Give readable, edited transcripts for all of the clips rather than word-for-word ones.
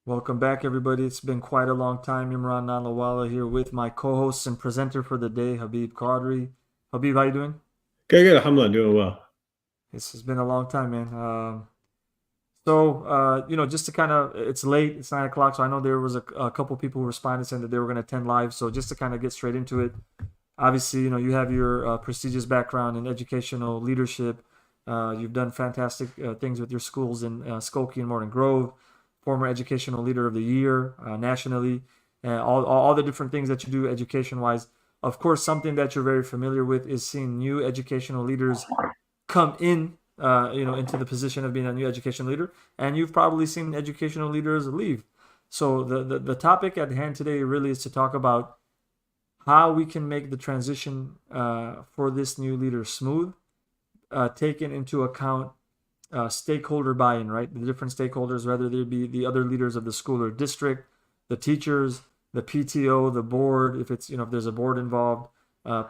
Welcome back, everybody. It's been quite a long time. Imran Nalawala here with my co-host and presenter for the day, Habib Qadri. Habib, how you doing? Good, good. Alhamdulillah, doing well. This has been a long time, man. Just to kind of, it's late. It's 9 o'clock, so I know there was a couple people who responded saying that they were going to attend live. So just to kind of get straight into it, obviously, you have your prestigious background in educational leadership. You've done fantastic things with your schools in Skokie and Morton Grove, former educational leader of the year nationally, and all the different things that you do education wise. Of course, something that you're very familiar with is seeing new educational leaders come in, into the position of being a new educational leader, and you've probably seen educational leaders leave. So the topic at hand today really is to talk about how we can make the transition for this new leader smooth, taking into account stakeholder buy-in, right? The different stakeholders, whether they be the other leaders of the school or district, the teachers, the PTO, the board, if it's if there's a board involved,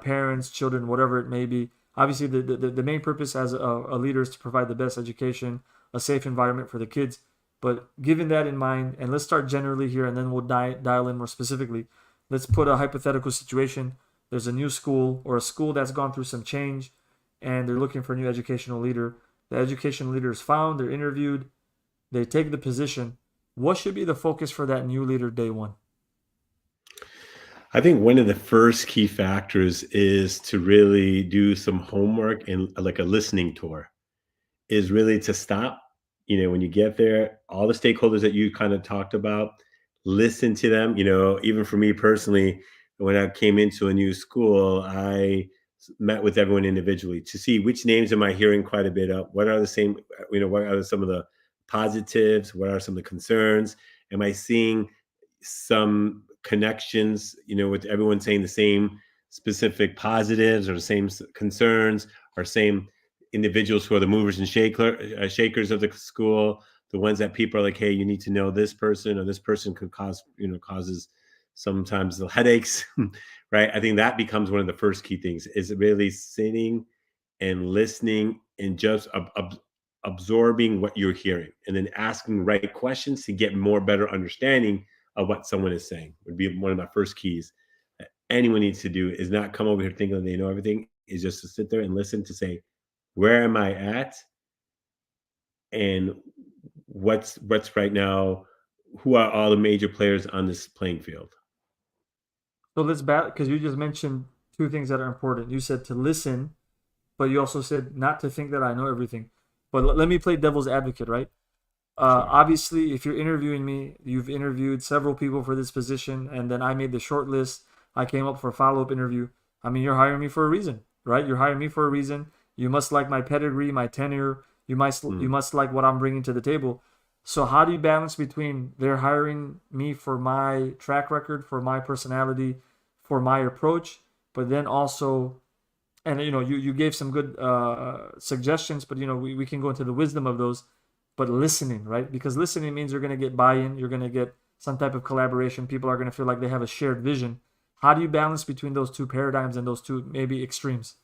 parents, children, whatever it may be. Obviously, the main purpose as a leader is to provide the best education, a safe environment for the kids. But given that in mind, and let's start generally here, and then we'll dial in more specifically. Let's put a hypothetical situation. There's a new school or a school that's gone through some change, and they're looking for a new educational leader. The education leader is found, they're interviewed, they take the position. What should be the focus for that new leader day one? I think one of the first key factors is to really do some homework and like a listening tour is really to stop. When you get there, all the stakeholders that you kind of talked about, listen to them. Even for me personally, when I came into a new school, met with everyone individually to see which names am I hearing quite a bit of. What are the same, what are some of the positives? What are some of the concerns? Am I seeing some connections, with everyone saying the same specific positives or the same concerns or same individuals who are the movers and shakers of the school, the ones that people are like, hey, you need to know this person, or this person could causes sometimes the headaches, right? I think that becomes one of the first key things is really sitting and listening and just absorbing what you're hearing and then asking right questions to get more better understanding of what someone is saying would be one of my first keys that anyone needs to do is not come over here thinking that they know everything, is just to sit there and listen to say, where am I at and what's right now, who are all the major players on this playing field. So let's bat because you just mentioned two things that are important. You said to listen, but you also said not to think that I know everything. But let me play devil's advocate, right? Sure. Obviously, if you're interviewing me, you've interviewed several people for this position, and then I made the short list. I came up for a follow-up interview. I mean, you're hiring me for a reason, right? You're hiring me for a reason. You must like my pedigree, my tenure. You must like what I'm bringing to the table. So how do you balance between they're hiring me for my track record, for my personality, for my approach, but then also, and you gave some good suggestions, but we can go into the wisdom of those, but listening, right? Because listening means you're going to get buy-in, you're going to get some type of collaboration, people are going to feel like they have a shared vision. How do you balance between those two paradigms and those two maybe extremes?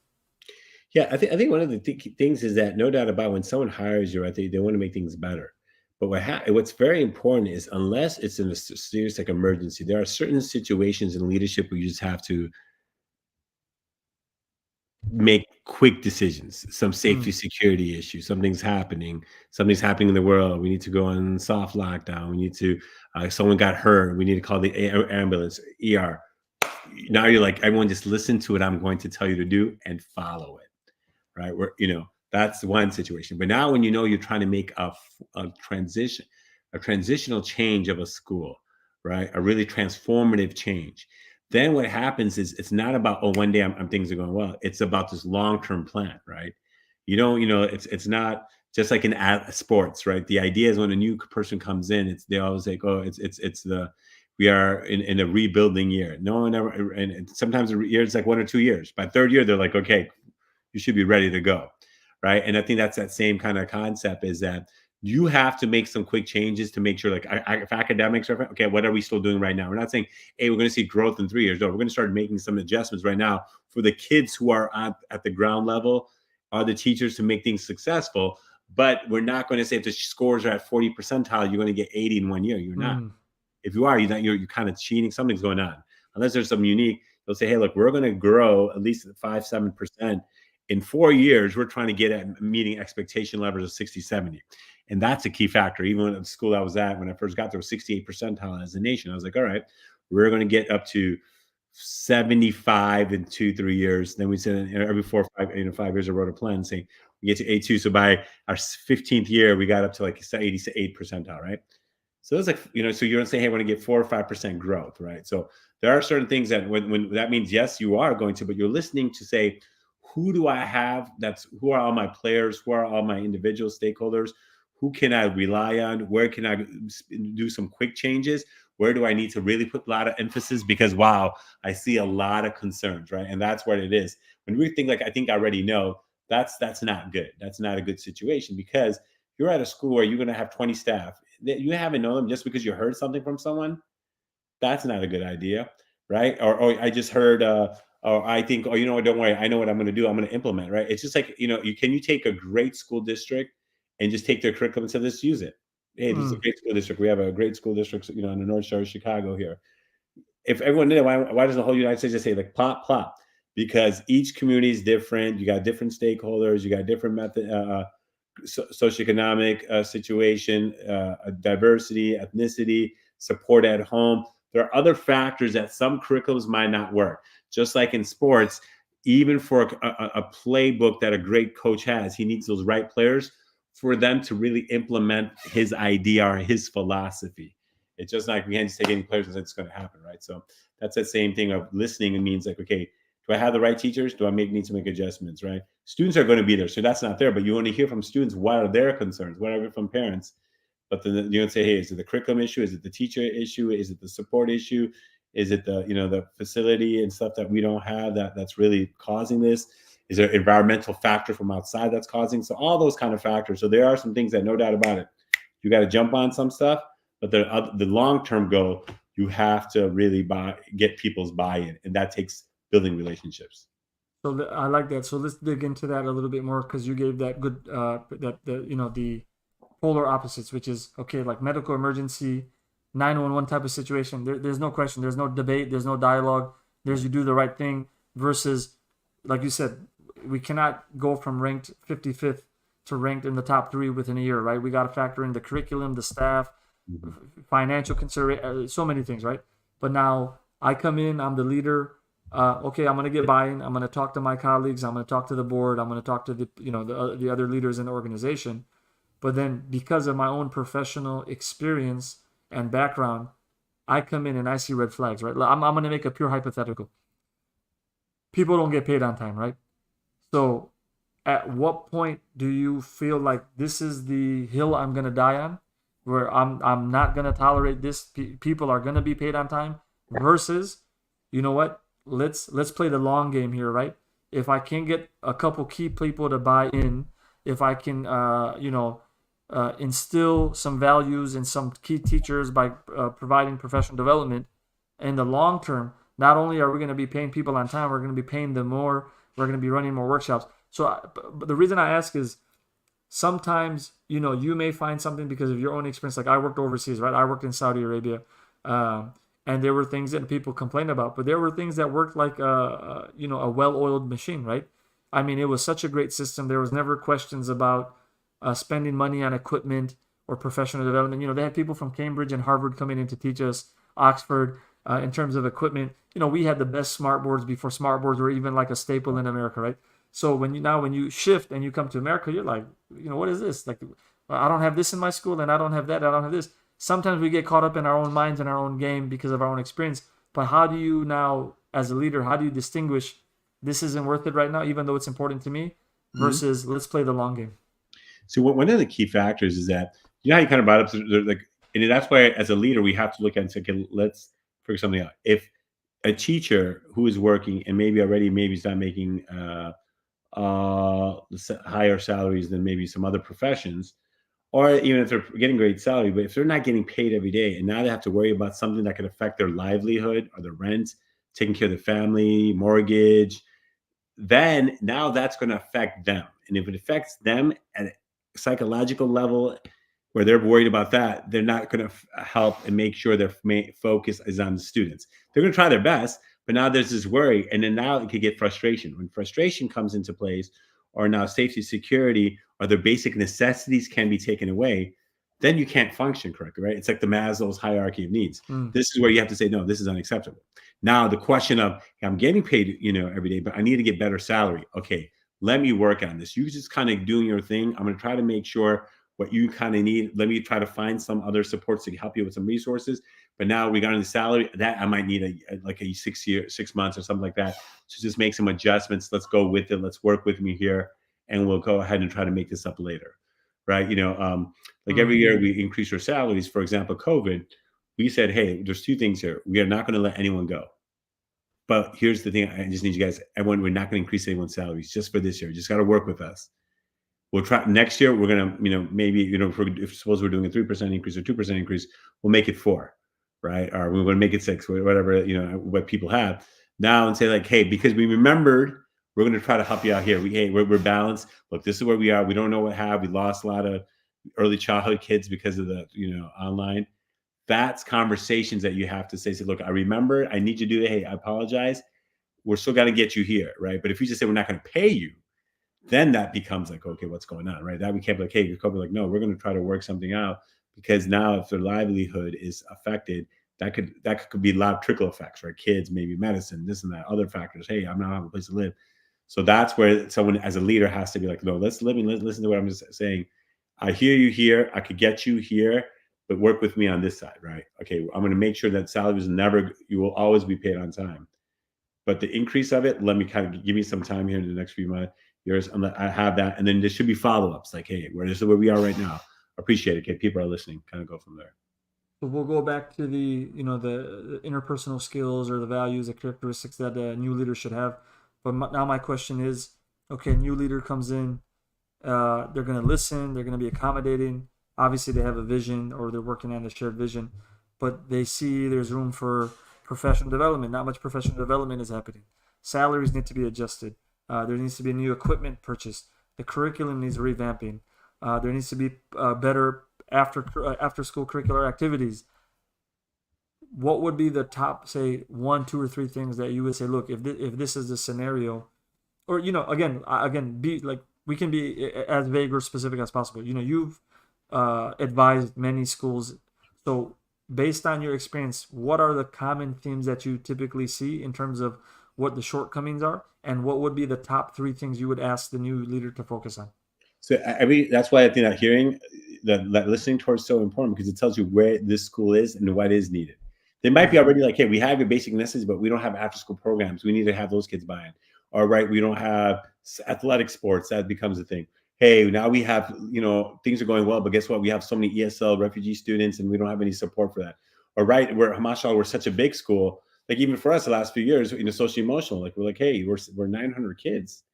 Yeah, I think one of the things is that no doubt about when someone hires you, I think they want to make things better. But what's very important is unless it's in a serious like emergency, there are certain situations in leadership where you just have to make quick decisions. Some safety Mm. security issue, something's happening in the world. We need to go on soft lockdown. We need to someone got hurt. We need to call the ambulance, ER. Now you're like everyone just listen to what I'm going to tell you to do and follow it, right? Where that's one situation. But now when you're trying to make a transition, a transitional change of a school, right? A really transformative change. Then what happens is it's not about, oh, one day things are going well. It's about this long-term plan, right? It's not just like in sports, right? The idea is when a new person comes in, they always like, oh, it's the we are in a rebuilding year. No one ever, and sometimes a year it's like 1 or 2 years. By third year, they're like, okay, you should be ready to go, right? And I think that's that same kind of concept is that you have to make some quick changes to make sure, like, if academics are okay, what are we still doing right now? We're not saying, hey, we're going to see growth in 3 years. No, we're going to start making some adjustments right now for the kids who are at the ground level, are the teachers to make things successful. but we're not going to say if the scores are at 40 percentile, you're going to get 80 in 1 year. You're not. Mm, If you are, you're kind of cheating. Something's going on. Unless there's some unique, they'll say, hey, look, we're going to grow at least 5-7% in 4 years. We're trying to get at meeting expectation levels of 60, 70. And that's a key factor. Even at the school I was at, when I first got there, was 68 percentile as a nation. I was like, all right, we're going to get up to 75 in 2-3 years. Then we said every 4 or 5 years, I wrote a plan saying we get to A2. So by our 15th year, we got up to like 88 percentile, right? So it's like, so you're gonna say, hey, I want to get 4 or 5% growth, right? So there are certain things that when that means, yes, you are going to, but you're listening to say, who do I have? Who are all my players? Who are all my individual stakeholders? Who can I rely on? Where can I do some quick changes? Where do I need to really put a lot of emphasis? Because wow, I see a lot of concerns, right? And that's what it is. When we think like, I think I already know, that's not good. That's not a good situation, because you're at a school where you're going to have 20 staff that you haven't known them just because you heard something from someone. That's not a good idea, right? Or I just heard, or I think, oh, you know what, don't worry, I know what I'm going to do. I'm going to implement, right? It's just like, you take a great school district and just take their curriculum and say, let's use it. Hey, this is a mm. great school district. We have a great school district, in the North Shore of Chicago here. If everyone did it, why doesn't the whole United States just say like plop, plop? Because each community is different. You got different stakeholders. You got different method, socioeconomic situation, diversity, ethnicity, support at home. There are other factors that some curriculums might not work. Just like in sports, even for a playbook that a great coach has, he needs those right players for them to really implement his idea or his philosophy. It's just like we can't just take any players and say it's going to happen, right? So that's the same thing of listening. It means like, okay, do I have the right teachers? Do I need to make adjustments, right? Students are going to be there, so that's not there. But you want to hear from students, what are their concerns? What are from parents? But then you're going to say, hey, is it the curriculum issue? Is it the teacher issue? Is it the support issue? Is it the facility and stuff that we don't have that's really causing this? Is there environmental factor from outside that's causing? So all those kind of factors. So there are some things that, no doubt about it, you got to jump on some stuff. But the long term goal, you have to really get people's buy-in, and that takes building relationships. So I like that. So let's dig into that a little bit more, because you gave that good the polar opposites, which is okay, like medical emergency, 911 type of situation. There's no question. There's no debate. There's no dialogue. There's you do the right thing versus, like you said, we cannot go from ranked 55th to ranked in the top 3 within a year, right? We got to factor in the curriculum, the staff, financial consideration, so many things, right? But now I come in, I'm the leader. Okay, I'm going to get buy-in. I'm going to talk to my colleagues. I'm going to talk to the board. I'm going to talk to the other leaders in the organization. But then, because of my own professional experience and background, I come in and I see red flags, right? I'm going to make a pure hypothetical. People don't get paid on time, right? So, at what point do you feel like this is the hill I'm going to die on, where I'm not going to tolerate this? People are going to be paid on time, versus, you know what? Let's play the long game here, right? If I can get a couple key people to buy in, if I can, instill some values in some key teachers by providing professional development, in the long term, not only are we going to be paying people on time, we're going to be paying them more. We're going to be running more workshops. So, but the reason I ask is, sometimes you may find something because of your own experience. Like I worked overseas, right? I worked in Saudi Arabia, and there were things that people complained about, but there were things that worked like a well-oiled machine, right? I mean, it was such a great system. There was never questions about spending money on equipment or professional development. They had people from Cambridge and Harvard coming in to teach us, Oxford, in terms of equipment. We had the best smart boards before smart boards were even like a staple in America, right? So when you shift and you come to America, you're like, what is this? Like, I don't have this in my school, and I don't have that, I don't have this. Sometimes we get caught up in our own minds and our own game because of our own experience. But how do you now, as a leader, how do you distinguish this isn't worth it right now, even though it's important to me, versus let's play the long game? So one of the key factors is that, how you kind of brought up, like, and that's why as a leader we have to look at and say, okay, let's figure something out. If a teacher who is working and maybe is not making higher salaries than maybe some other professions, or even if they're getting great salary, but if they're not getting paid every day, and now they have to worry about something that could affect their livelihood or their rent, taking care of the family, mortgage, then now that's going to affect them. And if it affects them psychological level where they're worried about that, they're not going to help and make sure their focus is on the students. They're going to try their best, but now there's this worry, and then now it could get frustration. When frustration comes into place, or now safety, security, or their basic necessities can be taken away, then you can't function correctly, right? It's like the Maslow's hierarchy of needs. Mm. This is where you have to say, no, this is unacceptable. Now the question of, hey, I'm getting paid, every day, but I need to get better salary. Okay, let me work on this. You just kind of doing your thing. I'm going to try to make sure what you kind of need. Let me try to find some other supports to help you with some resources. But now regarding the salary, that I might need a 6 months or something like that to just make some adjustments. Let's go with it. Let's work with me here, and we'll go ahead and try to make this up later, right? Like every Mm. year we increase our salaries. For example, COVID, we said, hey, there's two things here. We are not going to let anyone go. But here's the thing. I just need you guys, everyone, we're not going to increase anyone's salaries just for this year. You just got to work with us. We'll try next year. We're gonna, maybe, if suppose we're doing a 3% increase or 2% increase, we'll make it 4, right? Or we're gonna make it 6, whatever what people have now, and say like, hey, because we remembered, we're gonna try to help you out here. We're balanced. Look, this is where we are. We don't know what have. We lost a lot of early childhood kids because of the online. That's conversations that you have to say. Look, I remember. I need you to do it. Hey, I apologize. We're still gonna get you here, right? But if you just say we're not gonna pay you, then that becomes like, okay, what's going on, right? That we can't be like, hey, you're like, no, we're going to try to work something out, because now if their livelihood is affected, that could be a lot of trickle effects, right? Kids, maybe medicine, this and that, other factors. Hey, I'm not having a place to live. So that's where someone as a leader has to be like, no, let's listen to what I'm just saying. I hear you here. I could get you here, but work with me on this side, right? Okay, I'm going to make sure that salary is never, you will always be paid on time. But the increase of it, let me kind of give me some time here in the next few months. I have that, and then there should be follow-ups. Like, hey, this is where we are right now. Appreciate it. Okay, people are listening. Kind of go from there. So we'll go back to the interpersonal skills or the values, the characteristics that a new leader should have. But now my question is, okay, new leader comes in, they're going to listen, they're going to be accommodating. Obviously, they have a vision, or they're working on a shared vision, but they see there's room for professional development. Not much professional development is happening. Salaries need to be adjusted. There needs to be new equipment purchased. The curriculum needs revamping. There needs to be better after school curricular activities. What would be the top, say, 1, 2, or 3 things that you would say? Look, if this is the scenario, or again, be like, we can be as vague or specific as possible. You've advised many schools, so based on your experience, what are the common themes that you typically see in terms of what the shortcomings are, and what would be the top 3 things you would ask the new leader to focus on? So that's why I think that hearing, that listening towards is so important, because it tells you where this school is and what is needed. They might be already like, hey, we have your basic necessities, but we don't have after school programs. We need to have those kids buy in. All right, we don't have athletic sports. That becomes a thing. Hey, now we have, things are going well, but guess what? We have so many ESL refugee students, and we don't have any support for that. All right, we're such a big school. Like even for us, the last few years, social emotional, like we're like, hey, we're 900 kids,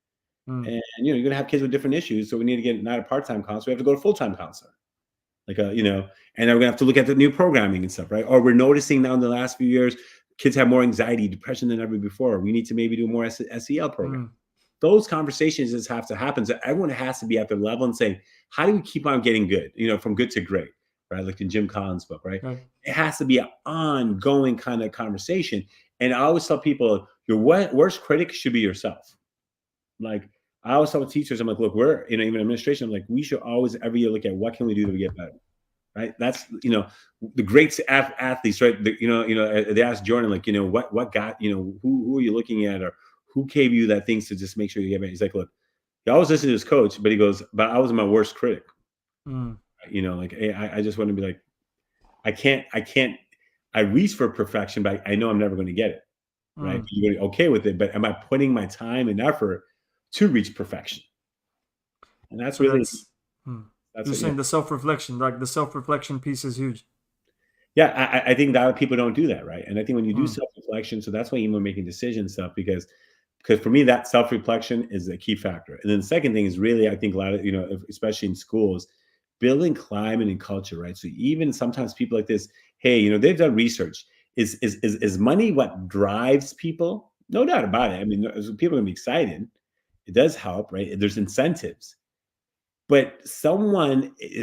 Mm. and you're gonna have kids with different issues, so we need to get not a part-time counselor, we have to go to full-time counselor, like and then we're gonna have to look at the new programming and stuff, right? Or we're noticing now in the last few years, kids have more anxiety, depression than ever before. We need to maybe do more SEL program. Mm. Those conversations just have to happen. So everyone has to be at their level and saying, how do we keep on getting good? From good to great, right? Like in Jim Collins' book, right? Okay. It has to be an ongoing kind of conversation. And I always tell people, your worst critic should be yourself. Like I always tell teachers, I'm like, look, we're even administration. I'm like, we should always every year look at what can we do to get better, right? That's the great athletes, right? They asked Jordan, like, what got who are you looking at, or who gave you that things to just make sure you get better? He's like, look, he always listened to his coach, but he goes, but I was my worst critic. Mm. Like, hey, I just want to be like, I can't. I reach for perfection, but I know I'm never going to get it, right? Mm. You're okay with it, but am I putting my time and effort to reach perfection? And that's So really you're yeah. saying the self-reflection, like the self-reflection piece is huge. Yeah, I think that people don't do that, right? And I think when you do Mm. self-reflection, so that's why even when making decisions stuff, because for me that self-reflection is a key factor. And then the second thing is really, I think a lot of especially in schools, building climate and culture, right? So even sometimes people like this, hey, they've done research. Is money what drives people? No doubt about it. I mean, people are gonna be excited. It does help, right? There's incentives. But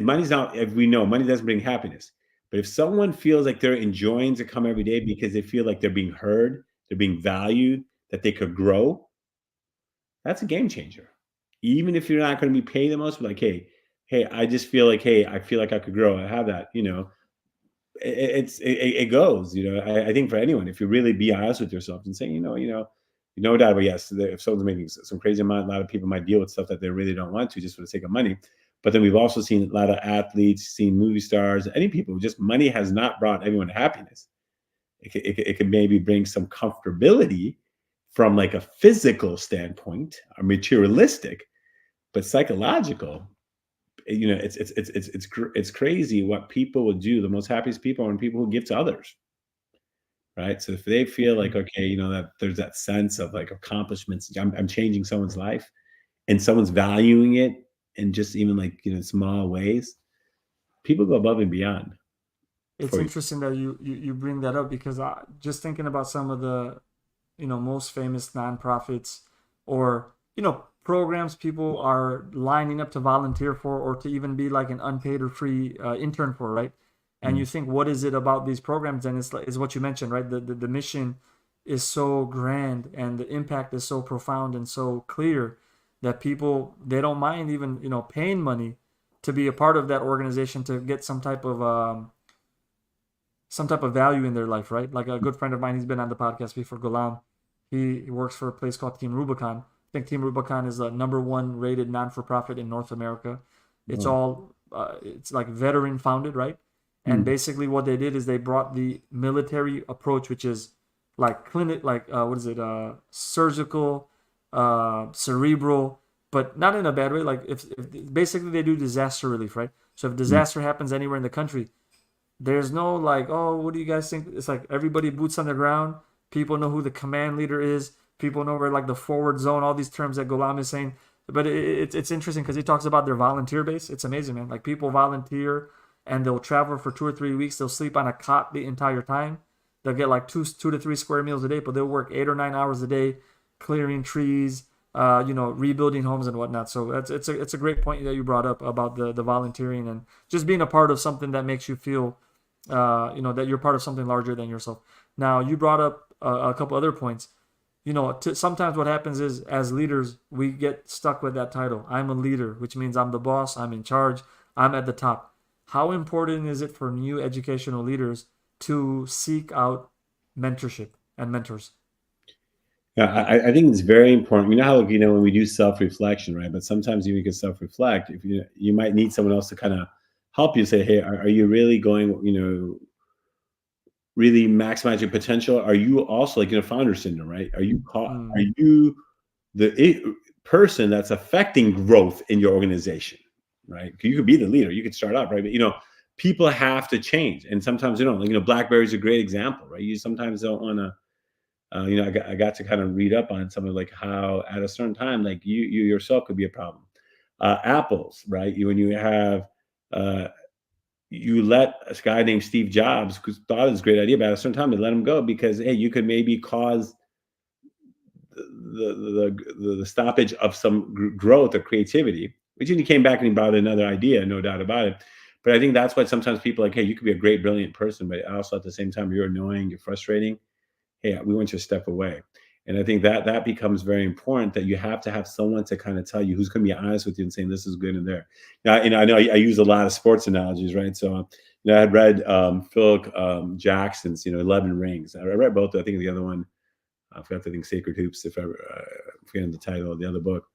money's not, if we know money doesn't bring happiness. But if someone feels like they're enjoying to come every day because they feel like they're being heard, they're being valued, that they could grow, that's a game changer. Even if you're not going to be paid the most, but like, hey, I just feel like, hey, I feel like I could grow. I have that, it goes. I think for anyone, if you really be honest with yourself and say, no doubt about, yes, if someone's making some crazy amount, a lot of people might deal with stuff that they really don't want to just for the sake of money. But then we've also seen a lot of athletes, seen movie stars, any people, just money has not brought everyone happiness. It could maybe bring some comfortability from like a physical standpoint or materialistic, but psychological. It's crazy what people will do. The most happiest people are people who give to others, right? So if they feel like, Mm. okay, that there's that sense of like accomplishments, I'm changing someone's life, and someone's valuing it, in just even like small ways, people go above and beyond It's for you. interesting that you bring that up because just thinking about some of the most famous nonprofits or programs people are lining up to volunteer for or to even be like an unpaid or free intern for, right? And Mm. you think, what is it about these programs? And it's like is what you mentioned, right? The mission is so grand and the impact is so profound and so clear that people, they don't mind even paying money to be a part of that organization to get some type of value in their life, right? Like a good friend of mine, he's been on the podcast before, Gulam. He works for a place called Team Rubicon. I think Team Rubicon is the number one rated non-for-profit in North America. It's Oh. all it's like veteran founded, right? And Mm. basically what they did is they brought the military approach, which is like clinic, like what is it, surgical, cerebral, but not in a bad way. Like if basically they do disaster relief, right? So if Mm. disaster happens anywhere in the country, there's no like, oh, what do you guys think? It's like everybody boots on the ground. People know who the command leader is. People know where like the forward zone, all these terms that Golam is saying. But it's interesting because he talks about their volunteer base. It's amazing, man. Like people volunteer and they'll travel for 2 or 3 weeks. They'll sleep on a cot the entire time. They'll get like two to three square meals a day, but they'll work 8 or 9 hours a day clearing trees, rebuilding homes and whatnot. So it's a great point that you brought up about the volunteering and just being a part of something that makes you feel that you're part of something larger than yourself. Now, you brought up a couple other points. Sometimes what happens is as leaders, we get stuck with that title. I'm a leader, which means I'm the boss, I'm in charge, I'm at the top. How important is it for new educational leaders to seek out mentorship and mentors? Yeah, I think it's very important. You know how when we do self-reflection, right? But sometimes you can self-reflect. If you might need someone else to kind of help you say, hey, are you really going, really maximize your potential? Are you also like founder syndrome, right? Mm, Are you the person that's affecting growth in your organization, right? You could be the leader, you could start up, right? But people have to change, and sometimes they don't. Like BlackBerry is a great example, right? You sometimes don't want to. I got to kind of read up on some of like how at a certain time, like you yourself could be a problem. Apples, right? When you have uh, you let a guy named Steve Jobs, who thought it was a great idea, but at a certain time they let him go because hey, you could maybe cause the stoppage of some growth or creativity. Which he came back and he brought another idea, no doubt about it. But I think that's why sometimes people are like, hey, you could be a great, brilliant person, but also at the same time you're annoying, you're frustrating. Hey, we want you to step away. And I think that becomes very important, that you have to have someone to kind of tell you, who's going to be honest with you and saying this is good and there. Now, I know I use a lot of sports analogies, right? So, I had read Phil Jackson's, 11 Rings. I read both. I think the other one, I forgot. I think Sacred Hoops. If I forgetting the title of the other book.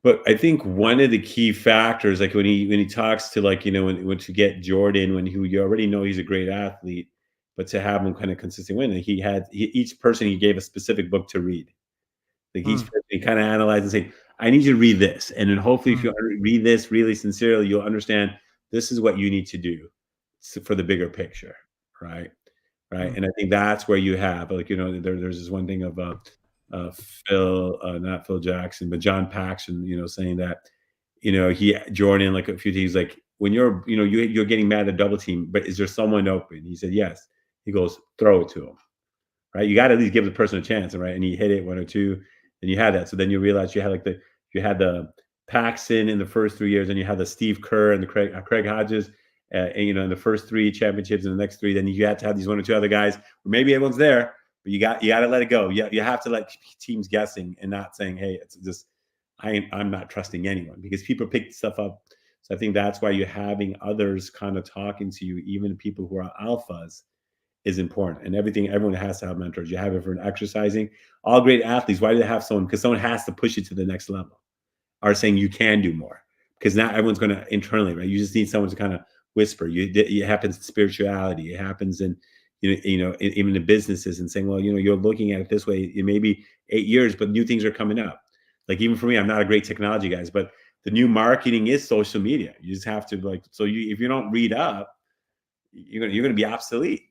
But I think one of the key factors, like when he talks to like when to get Jordan, you already know he's a great athlete, but to have him kind of consistent win, each person he gave a specific book to read. Like each mm, person he kind of analyzed and say, I need you to read this, and then hopefully if mm, you read this really sincerely, you'll understand this is what you need to do for the bigger picture, right? Right. mm, And I think that's where you have like there's this one thing of Phil, not Phil Jackson, but John Paxson, saying that he Jordan like a few things like when you're getting mad at a double team, but is there someone open? He said yes. He goes throw it to him, right? You got to at least give the person a chance, right? And he hit it one or two, and you had that. So then you realize you had the Paxson in the first 3 years, and you have the Steve Kerr and the Craig Hodges, and, in the first 3 championships and the next 3, then you have to have these 1 or 2 other guys, or maybe everyone's there, but you got to let it go. You have to let teams guessing and not saying, hey, it's just I'm not trusting anyone, because people pick stuff up. So I think that's why you having others kind of talking to you, even people who are alphas, is important. And everyone has to have mentors. You have it for exercising. All great athletes, why do they have someone? Because someone has to push you to the next level, are saying you can do more, because now everyone's going to internally, right? You just need someone to kind of whisper. It happens in spirituality. It happens in, even in businesses, and saying, well, you're looking at it this way. It may be 8 years, but new things are coming up. Like, even for me, I'm not a great technology guy, but the new marketing is social media. You just have to, like, so if you don't read up, you're gonna be obsolete.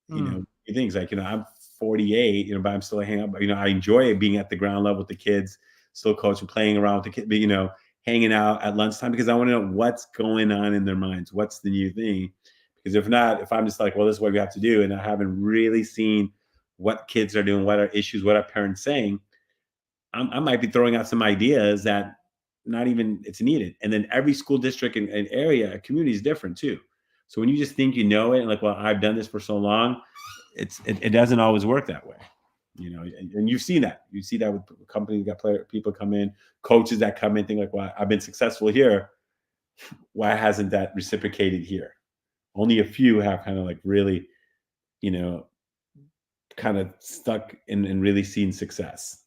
Mm. Things like, I'm 48, but I'm still hanging out. I enjoy being at the ground level with the kids, still coaching, playing around with the kids, but, hanging out at lunchtime, because I want to know what's going on in their minds. What's the new thing? Because if not, if I'm just like, well, this is what we have to do, and I haven't really seen what kids are doing, what are issues, what are parents saying, I might be throwing out some ideas that not even it's needed. And then every school district and area, community is different too. So when you just think you know it, and like, well, I've done this for so long, it doesn't always work that way. And you've seen that. You see that with companies that people come in, coaches that come in, think like, well, I've been successful here. Why hasn't that reciprocated here? Only a few have kind of like really, you know, kind of stuck and really seen success.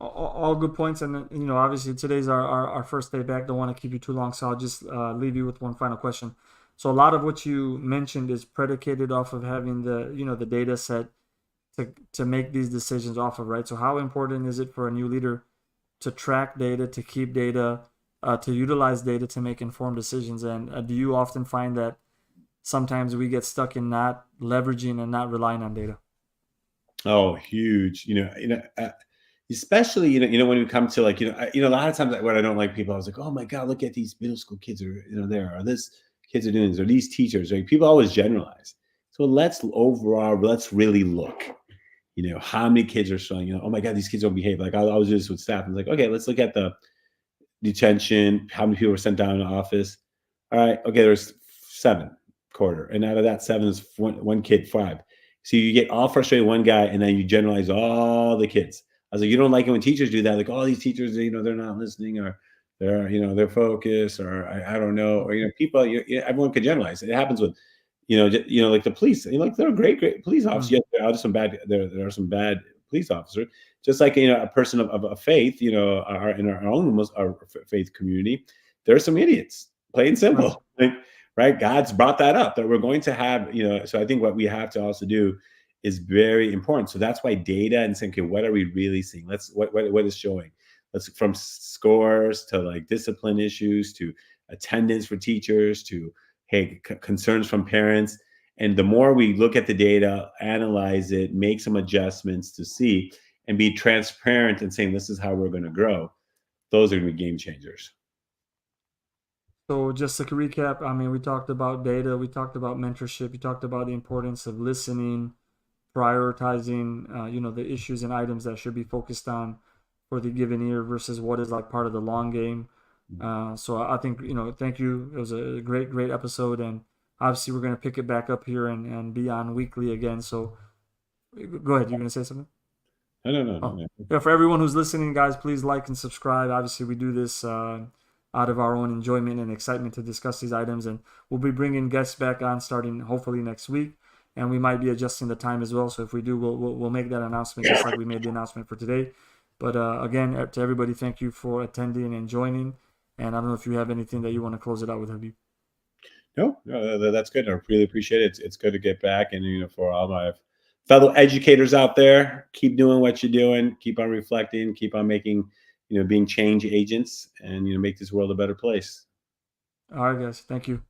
All good points, and obviously today's our first day back. Don't want to keep you too long, so I'll just leave you with one final question. So a lot of what you mentioned is predicated off of having the data set to make these decisions off of, right? So how important is it for a new leader to track data, to keep data, to utilize data to make informed decisions? And do you often find that sometimes we get stuck in not leveraging and not relying on data? Oh, huge. Especially, when we come to, like, a lot of times when I don't like people, I was like, oh my God, look at these middle school kids, are, there, or this kids are doing this, or these teachers, right? People always generalize. So let's really look, how many kids are showing, oh my God, these kids don't behave. Like, I was do this with staff. I'm like, okay, let's look at the detention, how many people were sent down to office. All right, okay, there's 7 quarter, and out of that 7 is one kid, 5. So you get all frustrated one guy, and then you generalize all the kids. I was like, you don't like it when teachers do that, like, all these teachers, they're not listening, or they're focused, or I don't know, or people, everyone could generalize. It happens with, like the police. Like, they're great police officers. Mm. Yes, there are some bad police officers. Just like, a person of faith, in our own our faith community, there are some idiots, plain and Right. simple. Like, right? God's brought that up, that we're going to have, so I think what we have to also do is very important. So that's why data, and saying, okay, what are we really seeing? What is showing? Let's, from scores to, like, discipline issues, to attendance for teachers, to, hey, concerns from parents. And the more we look at the data, analyze it, make some adjustments to see, and be transparent and saying, this is how we're going to grow, those are going to be game changers. So just to recap, I mean, we talked about data, we talked about mentorship, we talked about the importance of listening, prioritizing, the issues and items that should be focused on for the given year versus what is like part of the long game. So I think, thank you. It was a great episode, and obviously we're gonna pick it back up here and be on weekly again. So go ahead. You're gonna say something? No, Oh, no. yeah. For everyone who's listening, guys, please like and subscribe. Obviously, we do this out of our own enjoyment and excitement to discuss these items, and we'll be bringing guests back on starting hopefully next week. And we might be adjusting the time as well. So if we do, we'll make that announcement just like we made the announcement for today. But again, to everybody, thank you for attending and joining. And I don't know if you have anything that you want to close it out with, Habib. No, that's good. I really appreciate it. It's good to get back, and, for all my fellow educators out there, keep doing what you're doing, keep on reflecting, keep on making, being change agents, and, make this world a better place. All right, guys. Thank you.